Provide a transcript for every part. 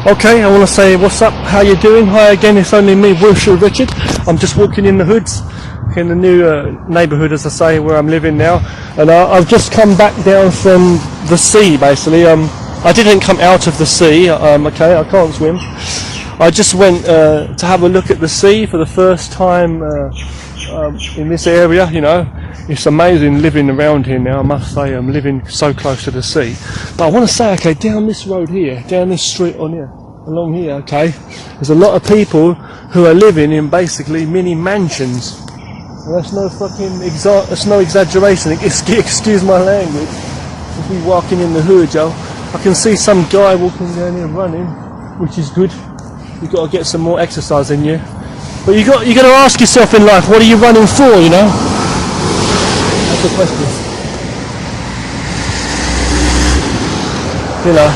Okay, I want to say what's up, how you doing? Hi again, it's only me, Wilshire Richard. I'm just walking in the hoods, in the new neighbourhood, as I say, where I'm living now. And I've just come back down from the sea, basically. I didn't come out of the sea, okay, I can't swim. I just went to have a look at the sea for the first time in this area, you know. It's amazing living around here now, I must say. I'm living so close to the sea. But I want to say, okay, down this road here, down this street on here, along here, okay, there's a lot of people who are living in basically mini mansions. And that's no fucking that's no exaggeration. Excuse my language. If we walking in the hood, Joe, I can see some guy walking down here running, which is good. You've got to get some more exercise in you. But you got to ask yourself in life, what are you running for, you know? That's the question. You know,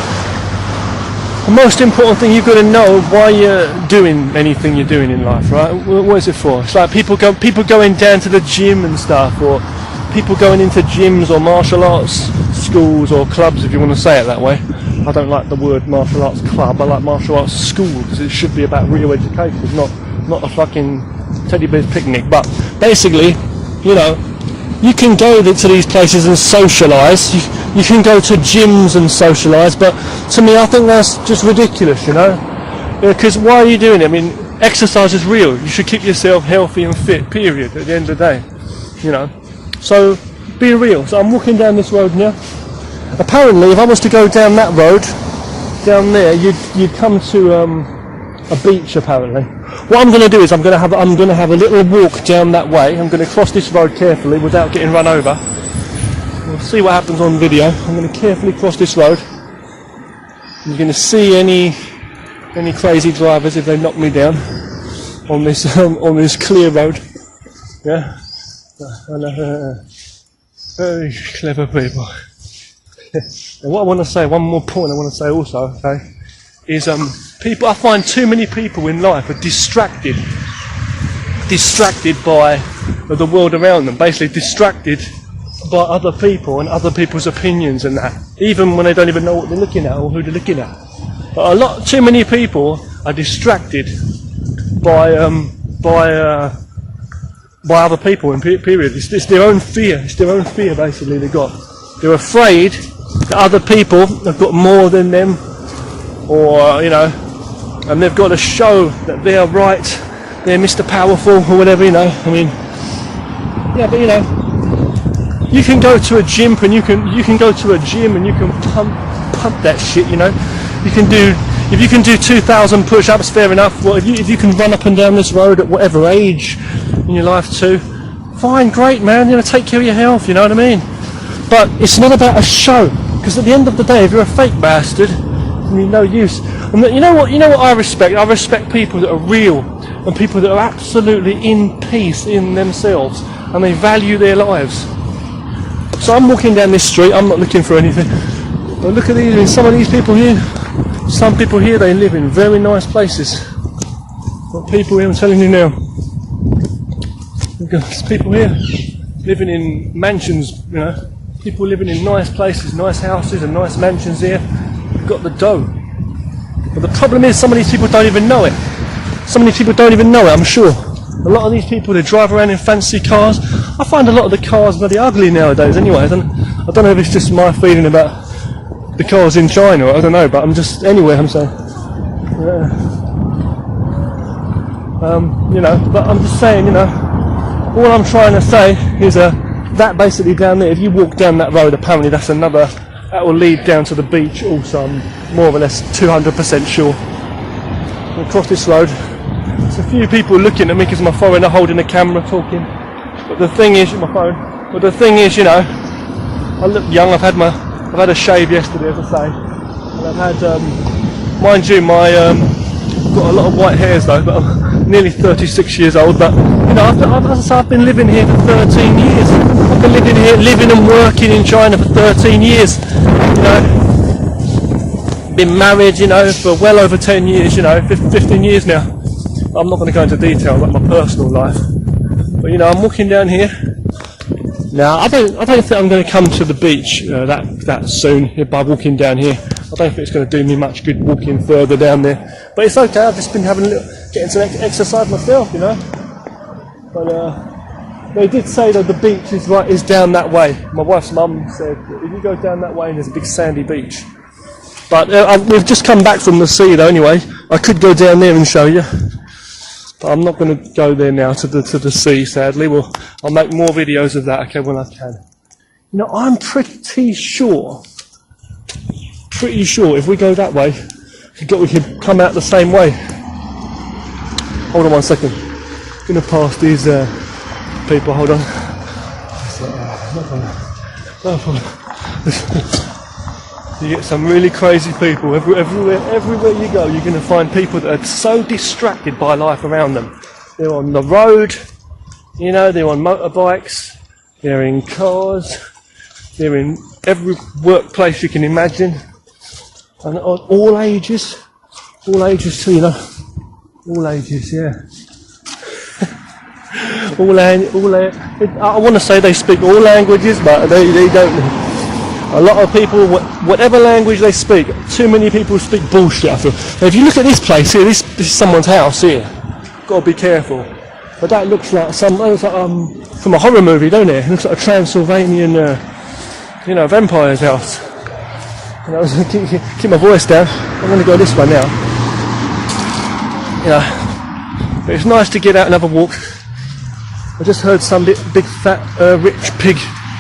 the most important thing, you've got to know why you're doing anything you're doing in life, right? What is it for? It's like people going down to the gym and stuff, or people going into gyms or martial arts schools or clubs, if you want to say it that way. I don't like the word martial arts club, I like martial arts school, because it should be about real education, not a fucking teddy bear's picnic. But basically, you know, you can go to these places and socialise, you can go to gyms and socialise, but to me I think that's just ridiculous, you know, because why are you doing it? I mean, exercise is real, you should keep yourself healthy and fit, period, at the end of the day, you know, so be real. So I'm walking down this road now. Apparently if I was to go down that road, down there, you'd come to a beach apparently. What I'm going to do is I'm going to have a little walk down that way. I'm going to cross this road carefully without getting run over. We'll see what happens on video. I'm going to carefully cross this road. You're going to see any crazy drivers if they knock me down on this clear road. Yeah, very clever people. And what I want to say, one more point I want to say also, okay, is people. I find too many people in life are distracted by the world around them. Basically, distracted by other people and other people's opinions and that, even when they don't even know what they're looking at or who they're looking at. But too many people are distracted by other people. In period, it's their own fear. It's their own fear basically they got. They're afraid that other people have got more than them, or you know, and they've got to show that they're right, they're Mr. Powerful or whatever, you know. I mean, yeah, but you know, you can go to a gym and you can go to a gym and you can pump that shit, you know. If you can do 2,000 push-ups, fair enough. Well, if you can run up and down this road at whatever age in your life too, fine, great, man. You know, take care of your health. You know what I mean? But it's not about a show, because at the end of the day, if you're a fake bastard, you're no use. And you know what I respect? I respect people that are real and people that are absolutely in peace in themselves and they value their lives. So I'm walking down this street, I'm not looking for anything, but look at some of these people here. Some people here, they live in very nice places. But people here, I'm telling you now, there's people here living in mansions, you know. People living in nice places, nice houses and nice mansions here. You've got the dough. But the problem is some of these people don't even know it. Some of these people don't even know it, I'm sure. A lot of these people, they drive around in fancy cars. I find a lot of the cars bloody ugly nowadays anyway. I don't know if it's just my feeling about the cars in China, I don't know, but I'm just, anyway, I'm saying. You know, but I'm just saying, you know, all I'm trying to say is that basically down there, if you walk down that road, apparently that will lead down to the beach also, I'm more or less 200% sure. Across this road, there's a few people looking at me because my phone, they're holding the camera talking. But the thing is, you know, I look young, I've had a shave yesterday, as I say, and I've had, mind you, I've got a lot of white hairs though, but I'm nearly 36 years old, but you know, I've been living here for 13 years. I've been living and working in China for 13 years, you know. Been married, you know, for well over 10 years, you know, 15 years now. I'm not going to go into detail about my personal life, but you know, I'm walking down here. Now, I don't think I'm going to come to the beach that soon by walking down here. I don't think it's going to do me much good walking further down there. But it's okay, I've just been getting some exercise myself, you know. But they did say that the beach is down that way. My wife's mum said, if you go down that way, and there's a big sandy beach. But we've just come back from the sea though anyway. I could go down there and show you. But I'm not going to go there now to the sea, sadly. I'll make more videos of that, okay, when I can. You know, I'm pretty sure if we go that way, we could come out the same way. Hold on one second. I'm going to pass these people, hold on. You get some really crazy people. Everywhere you go, you're going to find people that are so distracted by life around them. They're on the road, you know, they're on motorbikes, they're in cars, they're in every workplace you can imagine. And all ages too, you know. All ages, yeah. I want to say they speak all languages, but they don't. A lot of people, whatever language they speak, too many people speak bullshit, I feel. Now, if you look at this place here, this is someone's house here. Got to be careful. But that looks like from a horror movie, don't it? It looks like a Transylvanian, vampire's house. And I was keep my voice down. I'm going to go this way now. You know, but it's nice to get out and have a walk. I just heard some big fat rich pig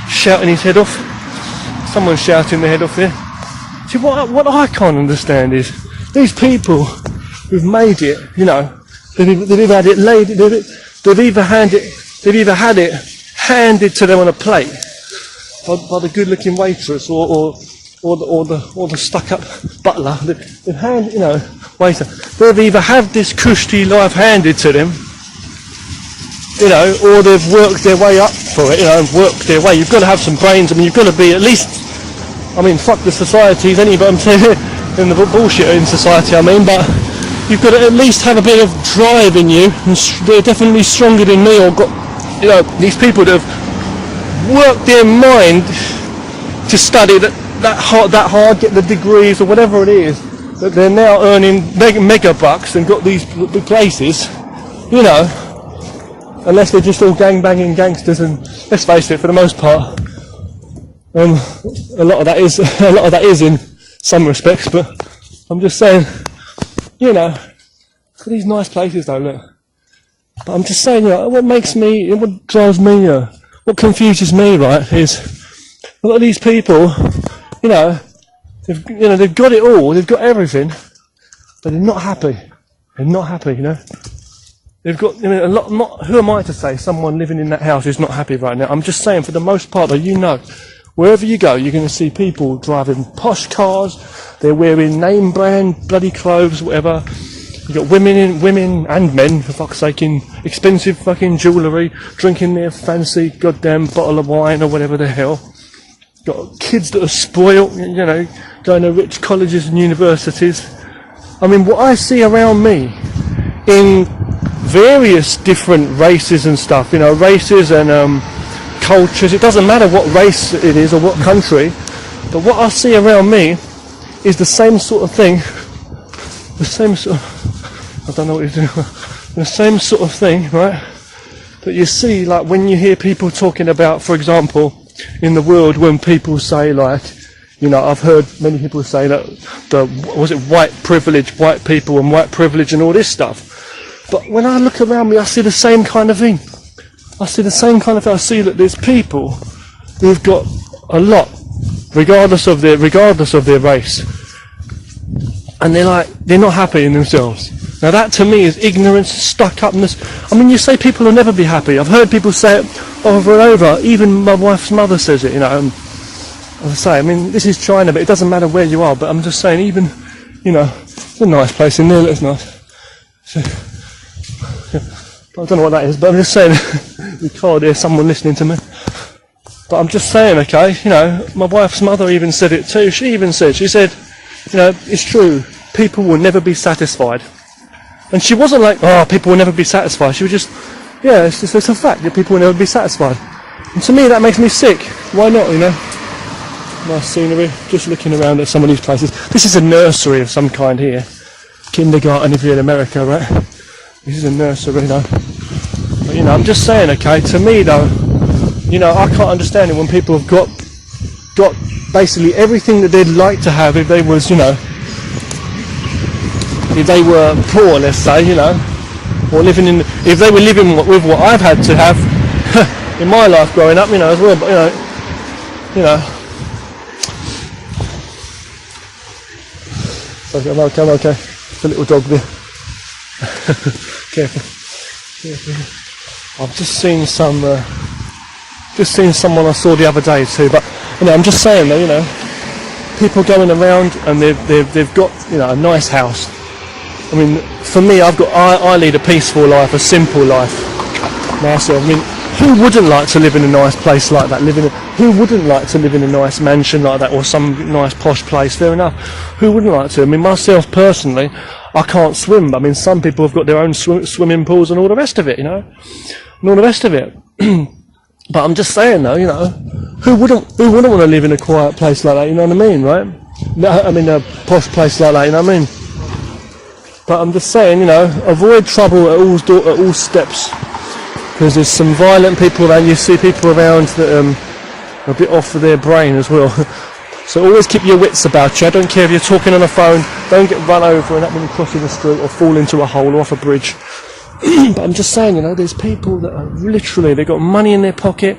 shouting his head off. Someone's shouting their head off there. See, what I can't understand is these people who've made it, you know, they've either had it laid, they've either had it handed to them on a plate by the good-looking waitress or the stuck-up butler. They've handed, you know, waiter. They've either had this cushy life handed to them, you know, or they've worked their way up for it, you know, and worked their way. You've got to have some brains. I mean, you've got to be at least, I mean, fuck the societies anyway, but I'm saying, in the bullshit in society, I mean, but you've got to at least have a bit of drive in you, and they're definitely stronger than me, or got, you know, these people that have worked their mind to study that hard, get the degrees or whatever it is, that they're now earning mega bucks and got these big places, you know. Unless they're just all gang-banging gangsters, and let's face it, for the most part, a lot of that is in some respects. But I'm just saying, you know, for these nice places though, look. But I'm just saying, you know, what drives me, what confuses me, right, is a lot of these people, you know, they've got it all, they've got everything, but they're not happy. They're not happy, you know. They've got, you know, a lot. Who am I to say someone living in that house is not happy right now? I'm just saying, for the most part, though, you know, wherever you go, you're going to see people driving posh cars. They're wearing name brand bloody clothes, whatever. You've got women and men, for fuck's sake, in expensive fucking jewellery, drinking their fancy goddamn bottle of wine or whatever the hell. You've got kids that are spoiled, you know, going to rich colleges and universities. I mean, what I see around me in various different races and stuff, you know, races and cultures, it doesn't matter what race it is or what country, but what I see around me is the same sort of thing, I don't know what you're doing, the same sort of thing, right, that you see, like, when you hear people talking about, for example, in the world, when people say, like, you know, I've heard many people say that white privilege, white people and white privilege and all this stuff. But when I look around me, I see the same kind of thing. I see that there's people who've got a lot, regardless of their race, and they're not happy in themselves. Now that to me is ignorance, stuck-upness. I mean, you say people will never be happy. I've heard people say it over and over. Even my wife's mother says it. You know, as I say, I mean, this is China, but it doesn't matter where you are. But I'm just saying, even, you know, it's a nice place in there. It's nice. So, I don't know what that is, but I'm just saying, record there's someone listening to me. But I'm just saying, okay, you know, my wife's mother even said it too. She said, you know, it's true, people will never be satisfied. And she wasn't like, oh, people will never be satisfied. She was just, yeah, it's a fact that people will never be satisfied. And to me, that makes me sick. Why not, you know? Nice scenery. Just looking around at some of these places. This is a nursery of some kind here. Kindergarten if you're in America, right? This is a nursery though. But you know, I'm just saying, okay, to me though, you know, I can't understand it when people have got basically everything that they'd like to have if they was, you know, if they were poor, let's say, you know, or if they were living with what I've had to have in my life growing up, you know, as well, but you know. Okay, I'm okay. The little dog there. Careful. I've just seen someone I saw the other day too, but you know, I'm just saying though, you know, people going around and they've got, you know, a nice house. I mean, for me, I lead a peaceful life, a simple life myself. I mean, who wouldn't like to live in a nice place like that? Who wouldn't like to live in a nice mansion like that, or some nice posh place? Fair enough. Who wouldn't like to? I mean, myself personally, I can't swim. I mean, some people have got their own swimming pools and all the rest of it, you know, and all the rest of it. But I'm just saying though, you know, who wouldn't want to live in a quiet place like that? You know what I mean, right? I mean, a posh place like that. You know what I mean? But I'm just saying, you know, avoid trouble at all steps, because there's some violent people around. You see people around that are a bit off of their brain as well. So always keep your wits about you. I don't care if you're talking on a phone. Don't get run over and up when you're crossing the street, or fall into a hole or off a bridge. But I'm just saying, you know, there's people that are literally, they've got money in their pocket.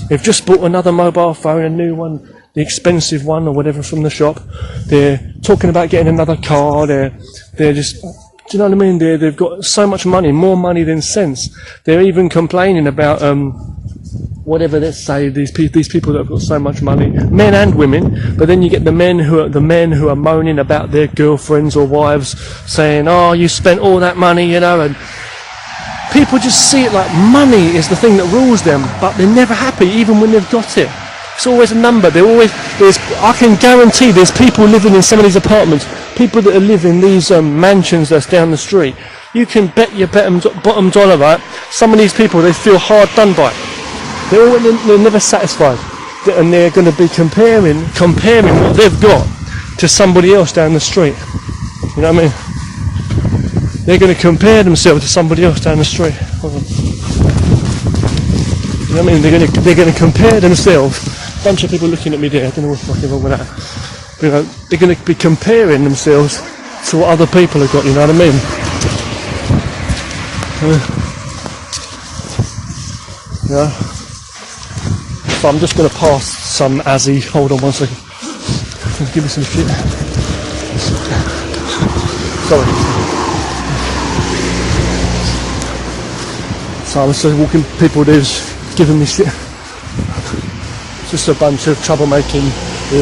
They've just bought another mobile phone, a new one, the expensive one or whatever from the shop. They're talking about getting another car. They're just, do you know what I mean? They've got so much money, more money than sense. They're even complaining about whatever. Let's say these people that have got so much money, men and women. But then you get the men who are moaning about their girlfriends or wives, saying, "Oh, you spent all that money," you know, and people just see it like money is the thing that rules them, but they're never happy even when they've got it. It's always a number. I can guarantee there's people living in some of these apartments, people that live in these mansions that's down the street. You can bet your bottom dollar, right? Some of these people, they feel hard done by. They're never satisfied, and they're going to be comparing what they've got to somebody else down the street. You know what I mean? They're going to compare themselves to somebody else down the street. Hold on. You know what I mean? They're going to compare themselves. A bunch of people looking at me there. I don't know what's fucking wrong with that. You know, they're going to be comparing themselves to what other people have got. You know what I mean? Yeah. So I'm just going to pass some Azzy. Hold on 1 second. Give me some shit. Sorry. So I was just walking, people there's giving me shit. Just a bunch of troublemaking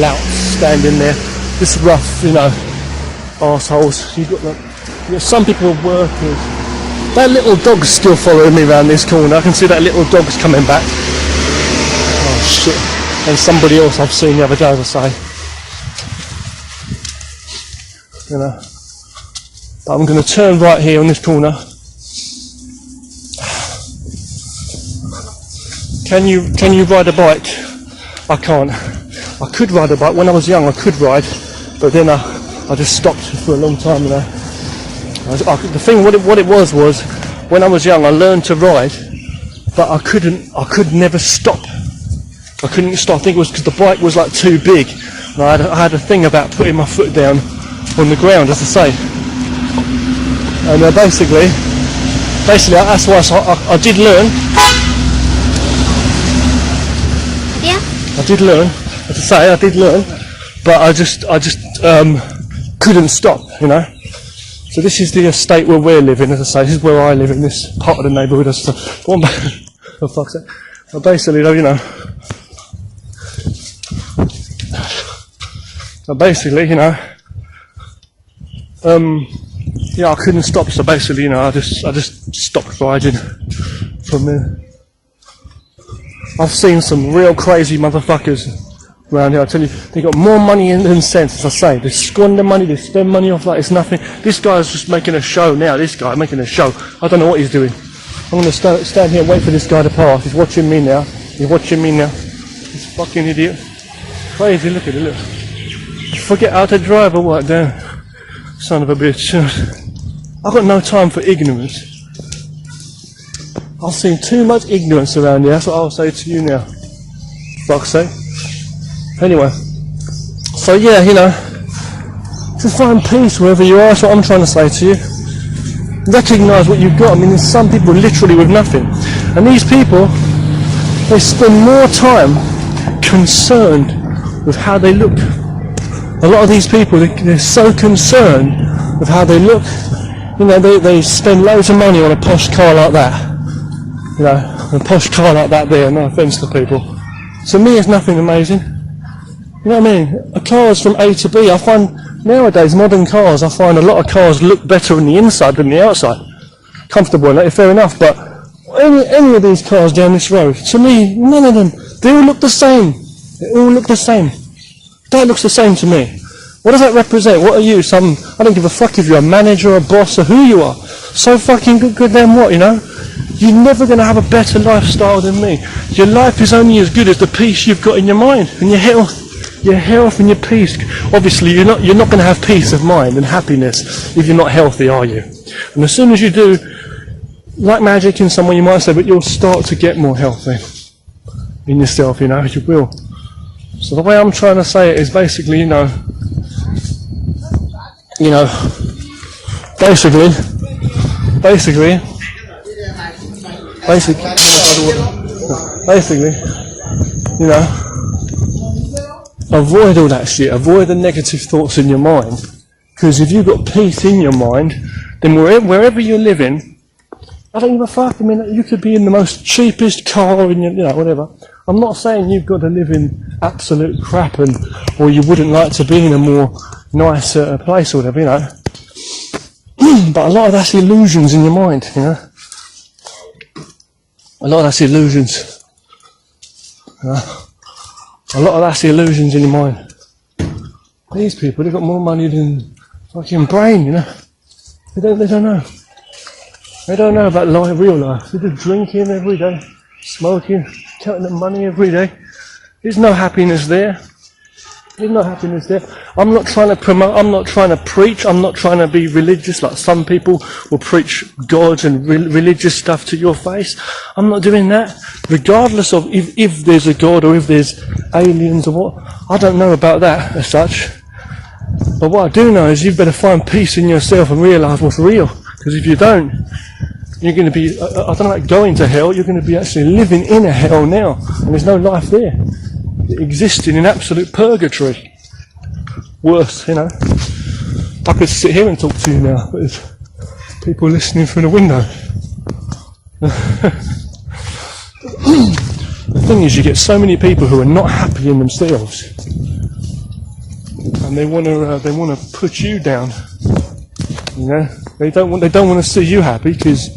louts standing there. This rough, you know, arseholes. You've got some people are workers. That little dog's still following me around this corner. I can see that little dog's coming back. Oh shit. And somebody else I've seen the other day, as I say. You know. But I'm going to turn right here on this corner. Can you ride a bike? I can't. I could ride a bike. When I was young I could ride, but then I just stopped for a long time, you know. The thing, what it was when I was young I learned to ride, but I could never stop. I couldn't stop. I think it was because the bike was like too big, and I had a thing about putting my foot down on the ground, as I say. And basically that's why I did learn. I did learn, as I say, I did learn, but I just couldn't stop, you know. So this is the estate where we're living, as I say. This is where I live, in this part of the neighbourhood. Oh fuck's sake. But basically, though, you know. So basically, you know. Yeah, I couldn't stop. So basically, you know, I just stopped riding from there. I've seen some real crazy motherfuckers around here. I tell you, they got more money than sense, as I say. They squander money, they spend money off like it's nothing. This guy's just making a show now. This guy making a show. I don't know what he's doing. I'm going to stand here and wait for this guy to pass. He's watching me now. He's watching me now. This fucking idiot. Crazy, look at it, look. Forget how to drive or what, damn. Son of a bitch. I've got no time for ignorance. I've seen too much ignorance around here, that's what I'll say to you now. Fuck's sake. Anyway. So yeah, you know, to find peace wherever you are, that's what I'm trying to say to you. Recognise what you've got. I mean, there's some people literally with nothing. And these people, they spend more time concerned with how they look. A lot of these people, they're so concerned with how they look. You know, they spend loads of money on a posh car like that. You know, a posh car like that there, no offence to people. To me, it's nothing amazing. You know what I mean? A car is from A to B. I find nowadays, modern cars, I find a lot of cars look better on the inside than the outside. Comfortable, like, fair enough, but any of these cars down this road, to me, none of them, they all look the same. They all look the same. That looks the same to me. What does that represent? What are you? I don't give a fuck if you're a manager or a boss or who you are. So fucking good then what, you know? You're never going to have a better lifestyle than me. Your life is only as good as the peace you've got in your mind and your health. Your health and your peace. Obviously, you're not going to have peace of mind and happiness if you're not healthy, are you? And as soon as you do, like magic in someone you might say, but you'll start to get more healthy in yourself, you know, you will. So the way I'm trying to say it is basically, basically, you know, avoid all that shit, avoid the negative thoughts in your mind, because if you've got peace in your mind, then wherever you're living, I don't give a fuck. I mean, you could be in the most cheapest car in your, you know, whatever. I'm not saying you've got to live in absolute crap or you wouldn't like to be in a more nicer place or whatever, you know. But a lot of that's illusions in your mind, you know. A lot of that's illusions. You know? A lot of that's illusions in your mind. These people, they've got more money than fucking brain, you know. They don't know. They don't know about life, real life. They're just drinking every day, smoking, counting the money every day. There's no happiness there. There's no happiness there. I'm not trying to promote, I'm not trying to preach, I'm not trying to be religious like some people will preach God and religious stuff to your face. I'm not doing that. Regardless of if there's a God or if there's aliens or what, I don't know about that as such. But what I do know is you better find peace in yourself and realise what's real. Because if you don't, you're going to be, I don't know about going to hell, you're going to be actually living in a hell now. And there's no life there. Existing in absolute purgatory. Worse, you know. I could sit here and talk to you now, but there's people listening through the window. The thing is, you get so many people who are not happy in themselves, and they want to put you down. You know, they don't want to see you happy because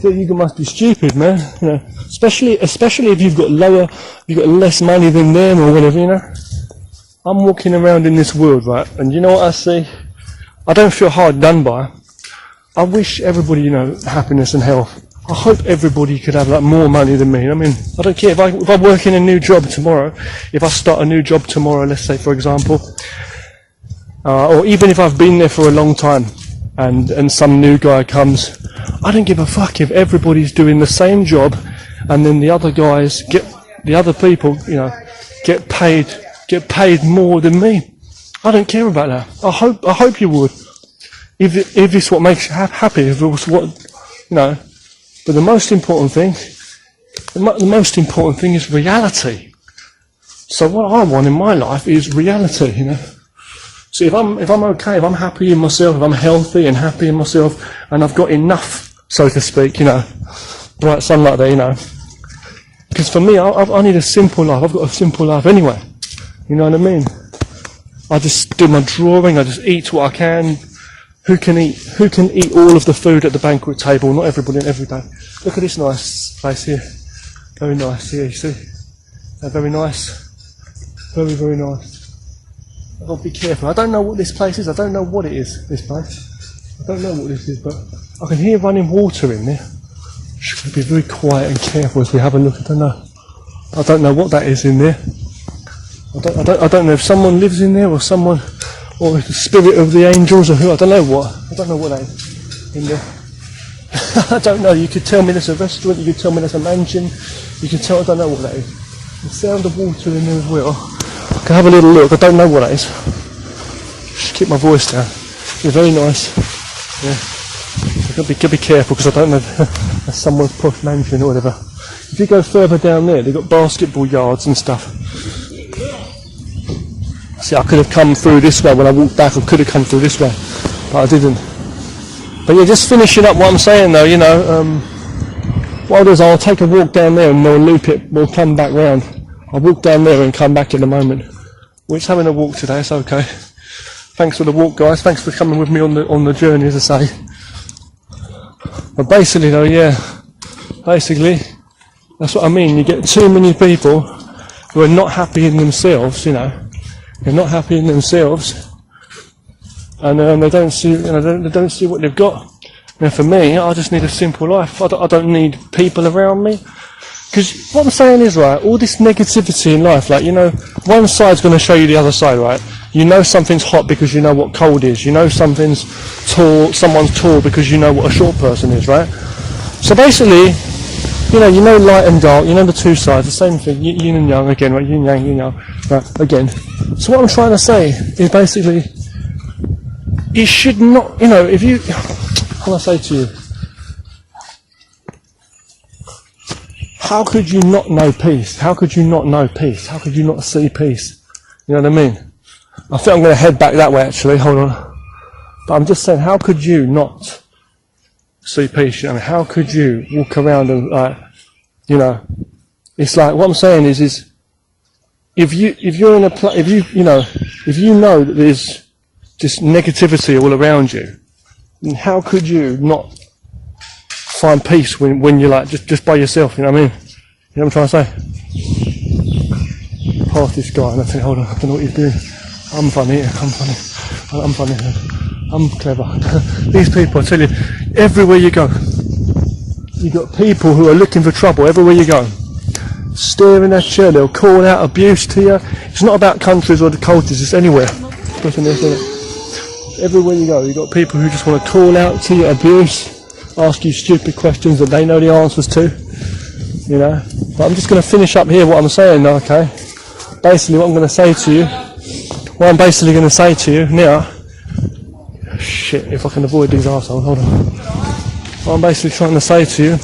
you must be stupid, man. You know, especially if you've got less money than them or whatever. You know, I'm walking around in this world, right, and you know what I see? I don't feel hard done by. I wish everybody, you know, happiness and health. I hope everybody could have like more money than me. I mean, I don't care if I work in a new job tomorrow. If I start a new job tomorrow, let's say for example, or even if I've been there for a long time. And some new guy comes, I don't give a fuck if everybody's doing the same job and then the other people, you know, get paid more than me. I don't care about that. I hope you would. If it's what makes you happy, if it was what, you know. But the most important thing is reality. So what I want in my life is reality, you know. So if I'm okay, if I'm happy in myself, if I'm healthy and happy in myself, and I've got enough, so to speak, you know, bright sunlight there, you know. Because for me, I need a simple life. I've got a simple life anyway. You know what I mean? I just do my drawing. I just eat what I can. Who can eat all of the food at the banquet table? Not everybody every day. Look at this nice place here. Very nice here, you see? Very nice. Very, very nice. I've got to be careful. I don't know what this place is. I don't know what it is, this place. I don't know what this is, but I can hear running water in there. Just got to be very quiet and careful as we have a look. I don't know what that is in there. I don't know if someone lives in there or someone, or the spirit of the angels or who, I don't know what they in there. I don't know, you could tell me there's a restaurant, you could tell me there's a mansion, you could tell, I don't know what that is. The sound of water in there as well. I can have a little look, I don't know what that is. Just keep my voice down. They're very nice. Yeah. I've got to be careful because I don't know if that's someone's posh mansion or whatever. If you go further down there, they've got basketball yards and stuff. See, I could have come through this way when I walked back, I could have come through this way, but I didn't. But yeah, just finishing up what I'm saying though, what I'll do is I'll take a walk down there and we'll loop it, we'll come back round. I'll walk down there and come back in a moment. We're just having a walk today, it's okay. Thanks for the walk, guys, thanks for coming with me on the journey, as I say. But basically though, that's what I mean, you get too many people who are not happy in themselves, they're not happy in themselves, and they don't see, they don't see what they've got. Now for me, I just need a simple life. I don't need people around me, because what I'm saying is, right, all this negativity in life, like, one side's going to show you the other side, right? You know something's hot because you know what cold is. You know someone's tall because you know what a short person is, right? So basically, you know light and dark, you know the two sides, the same thing, yin and yang again, right? Yin yang, right, again. So what I'm trying to say is basically, you should not, if you, how do I say to you, how could you not know peace? How could you not know peace? How could you not see peace? You know what I mean? I think I'm going to head back that way actually, hold on. But I'm just saying, how could you not see peace? How could you walk around and it's like, what I'm saying is if you're in a if you know that there's just negativity all around you, then how could you not find peace when you're like just by yourself? You know what I mean? You know what I'm trying to say? Past this guy and I think, hold on, I don't know what he's doing. I'm funny. I'm clever. These people, I tell you, everywhere you go, you got people who are looking for trouble everywhere you go. Staring at you, they'll call out abuse to you. It's not about countries or the cultures, it's anywhere. Everywhere you go, you got people who just want to call out to you abuse, ask you stupid questions that they know the answers to. But I'm just going to finish up here what I'm saying now, okay? Basically what I'm going to say to you, now, shit, if I can avoid these arseholes, hold on. What I'm basically trying to say to you,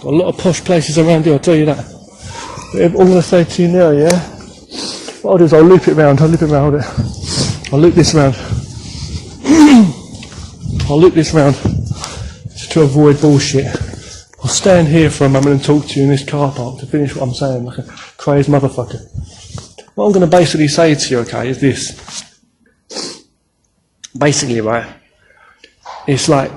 got a lot of posh places around here, I'll tell you that. But I'm going to say to you now, yeah, what I'll do is I'll loop it round, I'll loop this round. I'll loop this round, just to avoid bullshit. I'll stand here for a moment and talk to you in this car park to finish what I'm saying, like a crazed motherfucker. What I'm going to basically say to you, okay, is this. Basically, right, it's like,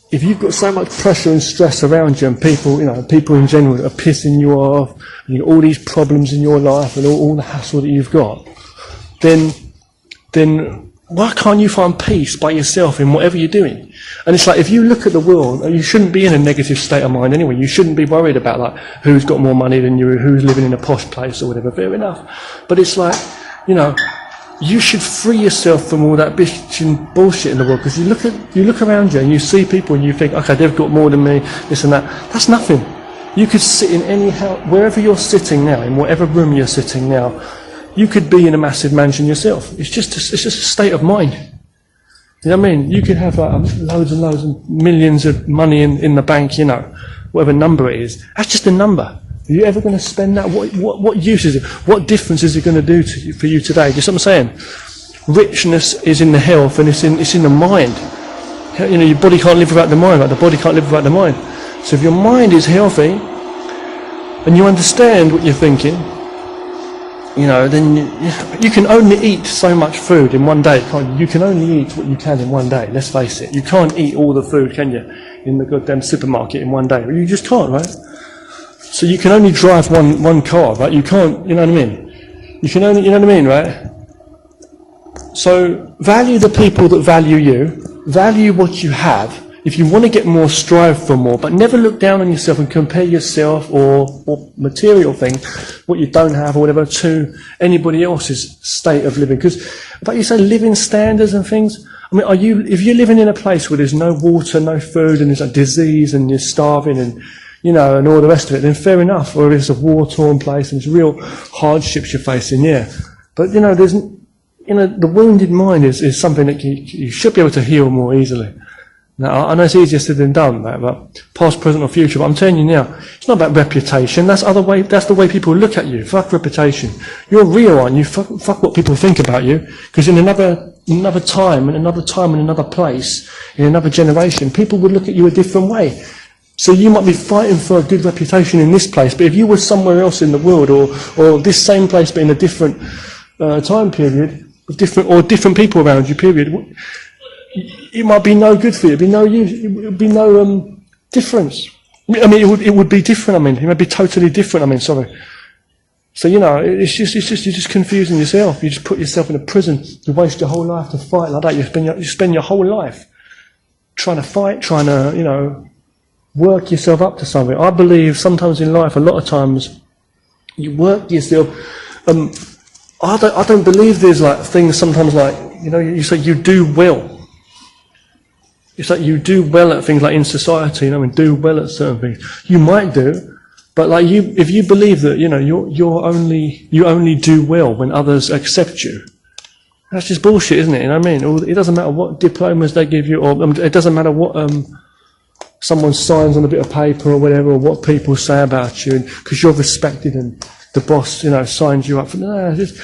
if you've got so much pressure and stress around you and people in general are pissing you off, and you've got all these problems in your life and all the hassle that you've got, then why can't you find peace by yourself in whatever you're doing? And it's like, if you look at the world, you shouldn't be in a negative state of mind anyway. You shouldn't be worried about like who's got more money than you, who's living in a posh place or whatever. Fair enough. But it's like, you should free yourself from all that bitching bullshit in the world, because you look around you and you see people and you think, okay, they've got more than me, this and that. That's nothing. You could sit in any house, wherever you're sitting now, in whatever room you're sitting now. You could be in a massive mansion yourself. It's just a state of mind. You know what I mean? You could have loads and loads and millions of money in the bank, whatever number it is. That's just a number. Are you ever going to spend that? What use is it? What difference is it going to do for you today? Do you see what I'm saying? Richness is in the health and it's in the mind. Your body can't live without the mind, right? The body can't live without the mind. So if your mind is healthy and you understand what you're thinking, then you can only eat so much food in one day, can't you? You can only eat what you can in one day, let's face it. You can't eat all the food, can you, in the goddamn supermarket in one day? You just can't, right? So you can only drive one car, right? You can't, you know what I mean? You can only, you know what I mean, right? So value the people that value you, value what you have, If you want to get more, strive for more, but never look down on yourself and compare yourself or material things, what you don't have or whatever, to anybody else's state of living. Because, but you say living standards and things. I mean, if you're living in a place where there's no water, no food, and there's a disease, and you're starving, and and all the rest of it, then fair enough. Or if it's a war-torn place and it's real hardships you're facing, yeah. But there's the wounded mind is something that you should be able to heal more easily. Now, I know it's easier said than done, but past, present or future, but I'm telling you now, it's not about reputation, that's the way people look at you. Fuck reputation. You're real, aren't you? Fuck what people think about you, because in another time, in another place, in another generation, people would look at you a different way. So you might be fighting for a good reputation in this place, but if you were somewhere else in the world, or this same place but in a different time period, different people around you, period, it might be no good for you. It'd be no use. It would be no difference. I mean, it would be different. I mean, it would be totally different. I mean, sorry. So you're just confusing yourself. You just put yourself in a prison. You waste your whole life to fight like that. You spend your whole life trying to fight, trying to work yourself up to something. I believe sometimes in life, a lot of times, you work yourself. I don't believe there's like things sometimes like you say you do well. It's like you do well at things like in society, and do well at certain things. You might do, but like if you believe that you only do well when others accept you, that's just bullshit, isn't it? You know what I mean? It doesn't matter what diplomas they give you, or it doesn't matter what someone signs on a bit of paper or whatever, or what people say about you, because you're respected and the boss signs you up for. No, just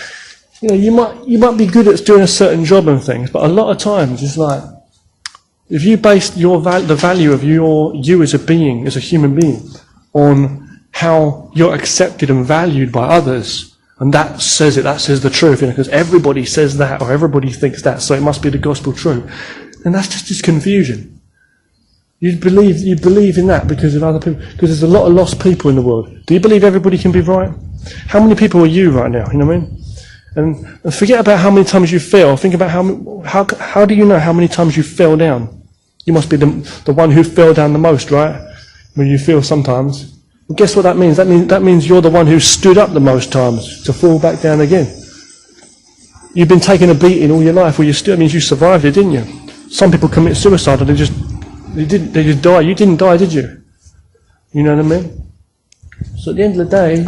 you might be good at doing a certain job and things, but a lot of times it's like, if you base the value of you as a being, as a human being, on how you're accepted and valued by others, and that says the truth, because everybody says that, or everybody thinks that, so it must be the gospel truth, and that's just confusion. You believe in that because of other people, because there's a lot of lost people in the world. Do you believe everybody can be right? How many people are you right now? You know what I mean? And forget about how many times you fell. Think about how do you know how many times you fell down? You must be the one who fell down the most, right? When you feel sometimes. Well, guess what that means? That means you're the one who stood up the most times to fall back down again. You've been taking a beating all your life. Well, that means you survived it, didn't you? Some people commit suicide and they just die. You didn't die, did you? You know what I mean? So at the end of the day,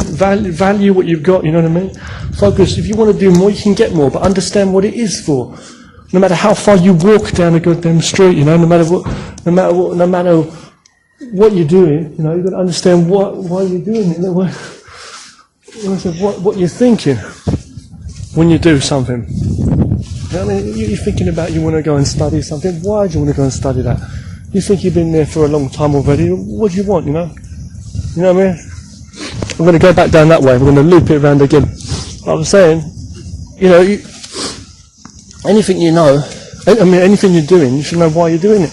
value what you've got, you know what I mean? Focus, if you want to do more, you can get more, but understand what it is for. No matter how far you walk down a goddamn street, no matter what you're doing, you've got to understand why you're doing it. What you're thinking when you do something. You're thinking about you want to go and study something. Why do you want to go and study that? You think you've been there for a long time already. What do you want, You know what I mean? I'm going to go back down that way. We're going to loop it around again. I was saying, anything anything you're doing, you should know why you're doing it.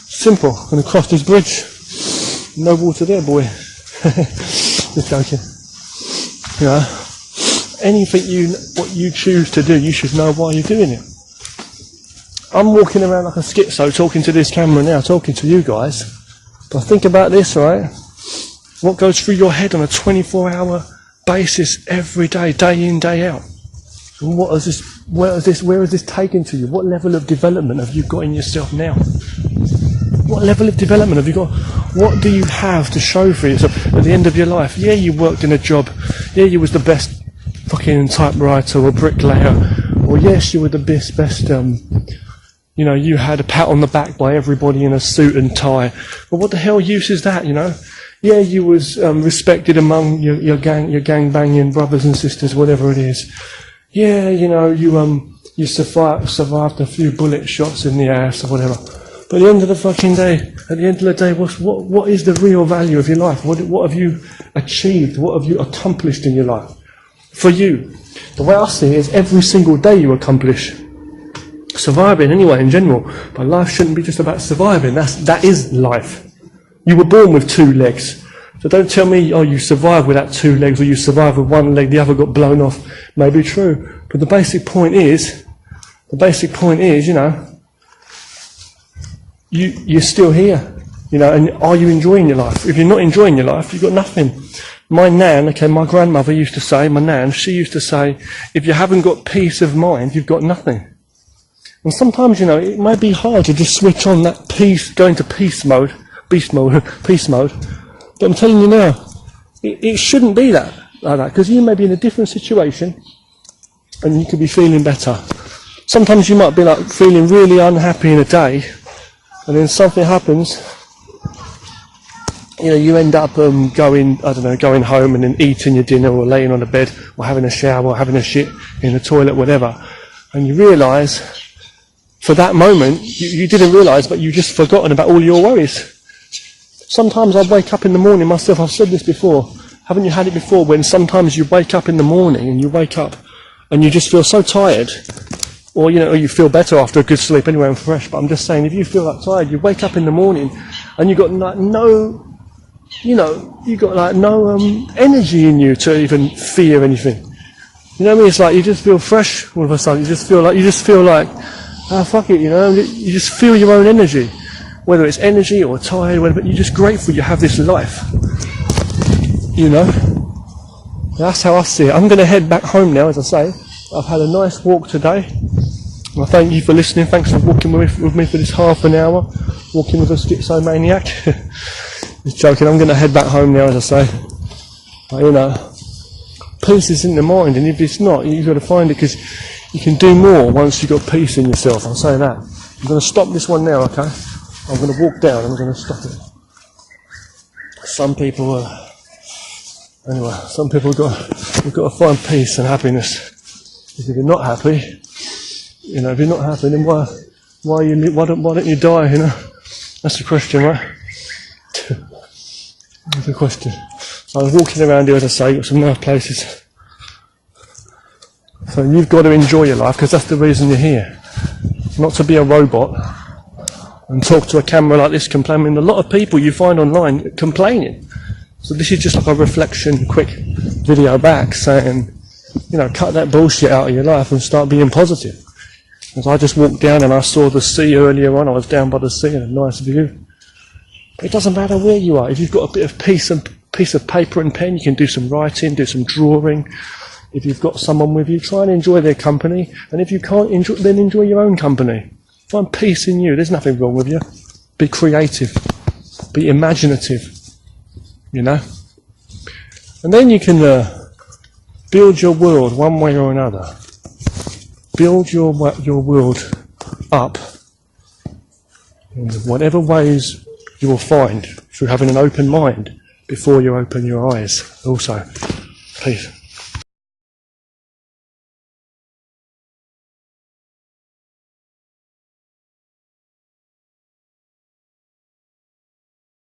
Simple. I'm going to cross this bridge. No water there, boy. Just joking. Anything what you choose to do, you should know why you're doing it. I'm walking around like a schizo, talking to this camera now, talking to you guys. But think about this, right? What goes through your head on a 24-hour basis every day, day in, day out? And where is this taken to you? What level of development have you got in yourself now? What level of development have you got? What do you have to show for yourself at the end of your life? Yeah, you worked in a job. Yeah, you was the best fucking typewriter or bricklayer. Or yes, you were the best you had a pat on the back by everybody in a suit and tie. But what the hell use is that, Yeah, you was respected among your gang banging brothers and sisters, whatever it is. Yeah, you survived a few bullet shots in the ass or whatever. But at the end of the day, what is the real value of your life? What have you achieved? What have you accomplished in your life? For you, the way I see it is every single day you accomplish. Surviving anyway in general, but life shouldn't be just about surviving. That is life. You were born with 2 legs. So don't tell me, you survived without 2 legs, or you survived with 1 leg, the other got blown off. Maybe true. But the basic point is, you're still here, you know, and are you enjoying your life? If you're not enjoying your life, you've got nothing. My grandmother used to say, she used to say, if you haven't got peace of mind, you've got nothing. And sometimes, you know, it may be hard to just switch on that peace, go into peace mode. But I'm telling you now, it shouldn't be like that, because you may be in a different situation and you could be feeling better. Sometimes you might be like feeling really unhappy in a day, and then something happens, you know, you end up going home and then eating your dinner or laying on the bed or having a shower or having a shit in the toilet, whatever, and you realise for that moment you didn't realise, but you've just forgotten about all your worries. Sometimes I wake up in the morning myself, I've said this before, haven't you had it before, when sometimes you wake up in the morning and you wake up and you just feel so tired, or you know, or you feel better after a good sleep anyway and fresh, but I'm just saying, if you feel that tired, you wake up in the morning and you've got like no energy in you to even fear anything. You know what I mean? It's like you just feel fresh all of a sudden. You just feel like, ah, fuck it, you know. You just feel your own energy, whether it's energy or tired, whatever. You're just grateful you have this life. You know, that's how I see it. I'm going to head back home now, as I say. I've had a nice walk today. Well, thank you for listening. Thanks for walking with me for this half an hour, walking with a schizomaniac. Just joking. I'm going to head back home now, as I say. But, you know, peace is in the mind, and if it's not, you've got to find it, because you can do more once you've got peace in yourself. I'll say that. I'm going to stop this one now, okay? I'm going to walk down. I'm going to stop it. Some people we've got to find peace and happiness. If you're not happy, you know, if you're not happy, then why don't you die? You know, that's the question, right? That's the question. So I was walking around here, as I say, got some nice places. So you've got to enjoy your life, because that's the reason you're here. Not to be a robot and talk to a camera like this complaining. A lot of people you find online complaining. So this is just like a reflection, quick video back saying, you know, cut that bullshit out of your life and start being positive. As I just walked down and I saw the sea earlier on, I was down by the sea and a nice view. It doesn't matter where you are. If you've got a bit of piece of paper and pen, you can do some writing, do some drawing. If you've got someone with you, try and enjoy their company. And if you can't enjoy, then enjoy your own company. Find peace in you. There's nothing wrong with you. Be creative. Be imaginative. You know? And then you can build your world one way or another. Build your world up in whatever ways you will find through having an open mind before you open your eyes. Also, peace.